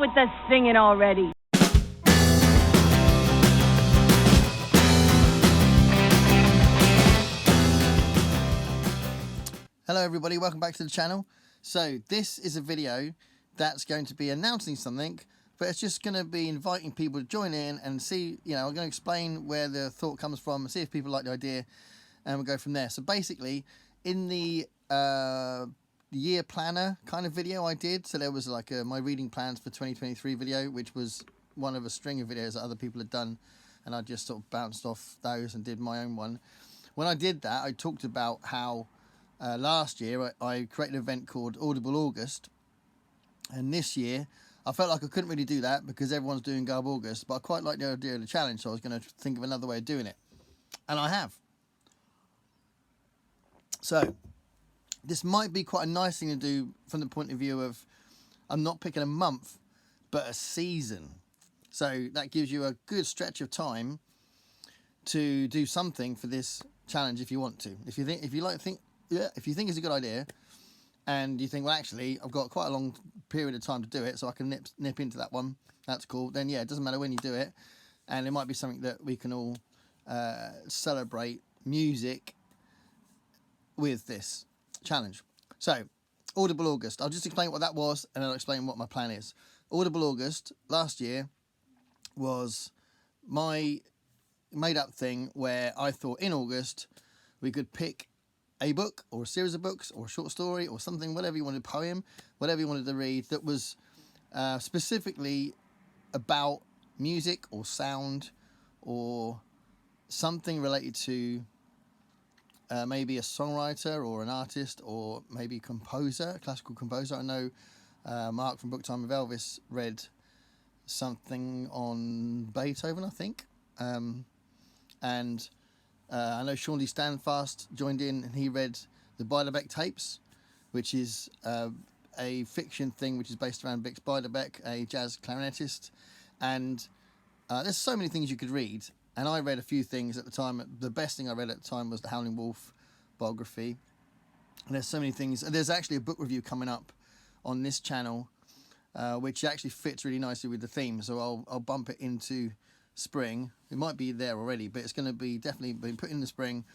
with the singing already. Hello everybody, welcome back to the channel. So this is a video that's going to be announcing something, but it's just going to be inviting people to join in and see, you know, I'm going to explain where the thought comes from and see if people like the idea, and we'll go from there. So basically, in the year planner kind of video I did, so there was like my reading plans for 2023 video, which was one of a string of videos that other people had done, and I just sort of bounced off those and did my own one. When I did that, I talked about how last year I created an event called Audible August, and this year I felt like I couldn't really do that because everyone's doing Garbaugust, but I quite like the idea of the challenge, so I was going to think of another way of doing it, and I have. So this might be quite a nice thing to do from the point of view of I'm not picking a month but a season, so that gives you a good stretch of time to do something for this challenge if you want to. If you think it's a good idea, and you think, well, actually, I've got quite a long period of time to do it, so I can nip into that one. That's cool. Then, yeah, it doesn't matter when you do it, and it might be something that we can all celebrate music with this challenge. So, Audible August. I'll just explain what that was, and I'll explain what my plan is. Audible August last year was my made-up thing where I thought in August we could pick a book or a series of books or a short story or something, whatever you wanted, a poem, whatever you wanted to read, that was specifically about music or sound or something related to maybe a songwriter or an artist or maybe a composer, a classical composer. I know Mark from Book Time with Elvis read something on Beethoven, I think. And I know Sean Lee Standfast joined in and he read the Beiderbecke tapes, which is a fiction thing which is based around Bix Beiderbecke, a jazz clarinetist. And there's so many things you could read, and I read a few things at the time. The best thing I read at the time was the Howling Wolf biography. And there's so many things. There's actually a book review coming up on this channel which actually fits really nicely with the theme, so I'll bump it into spring. It might be there already, but it's going to be definitely been put in the spring,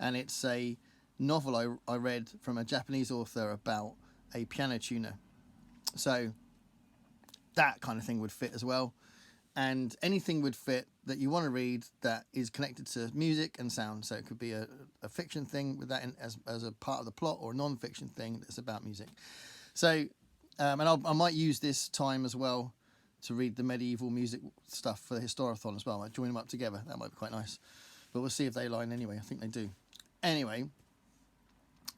and it's a novel I read from a Japanese author about a piano tuner, so that kind of thing would fit as well. And anything would fit that you want to read that is connected to music and sound, so it could be a fiction thing with that as a part of the plot, or a non-fiction thing that's about music. So and I might use this time as well to read the medieval music stuff for the Historathon as well. I might join them up together. That might be quite nice. But we'll see if they align anyway. I think they do. Anyway,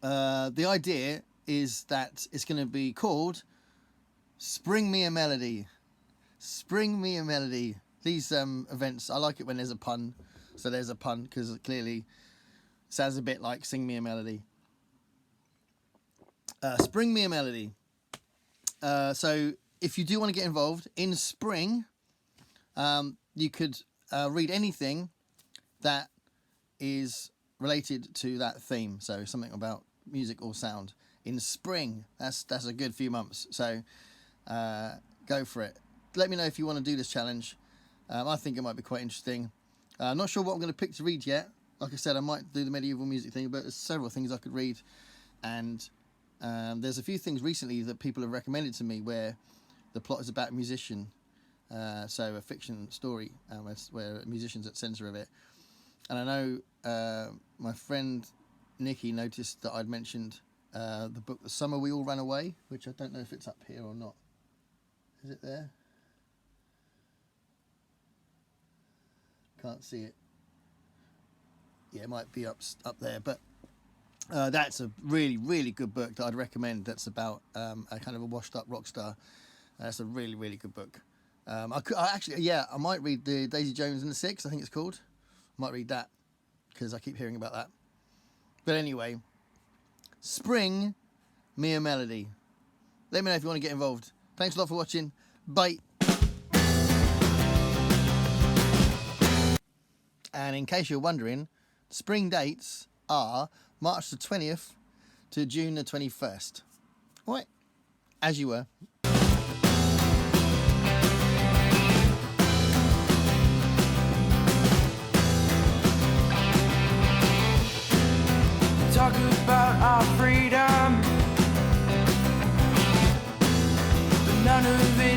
the idea is that it's going to be called Spring Me a Melody. Spring Me a Melody. These events, I like it when there's a pun. So there's a pun, because it clearly sounds a bit like Sing Me a Melody. Spring Me a Melody. So if you do want to get involved in spring, you could read anything that is related to that theme. So something about music or sound in spring. That's a good few months. So go for it. Let me know if you want to do this challenge. I think it might be quite interesting. I'm not sure what I'm going to pick to read yet. Like I said, I might do the medieval music thing, but there's several things I could read, and there's a few things recently that people have recommended to me where the plot is about a musician, so a fiction story where musician's at the centre of it. And I know my friend Nikki noticed that I'd mentioned the book The Summer We All Ran Away, which I don't know if it's up here or not. Is it there? Can't see it. Yeah, it might be up there, but that's a really, really good book that I'd recommend. That's about a kind of a washed-up rock star. That's a really, really good book. I might read the Daisy Jones and the Six, I think it's called. I might read that, because I keep hearing about that. But anyway, Spring Me a Melody. Let me know if you want to get involved. Thanks a lot for watching. Bye. And in case you're wondering, spring dates are March the 20th to June the 21st. All right, as you were. talk about our freedom, but none of it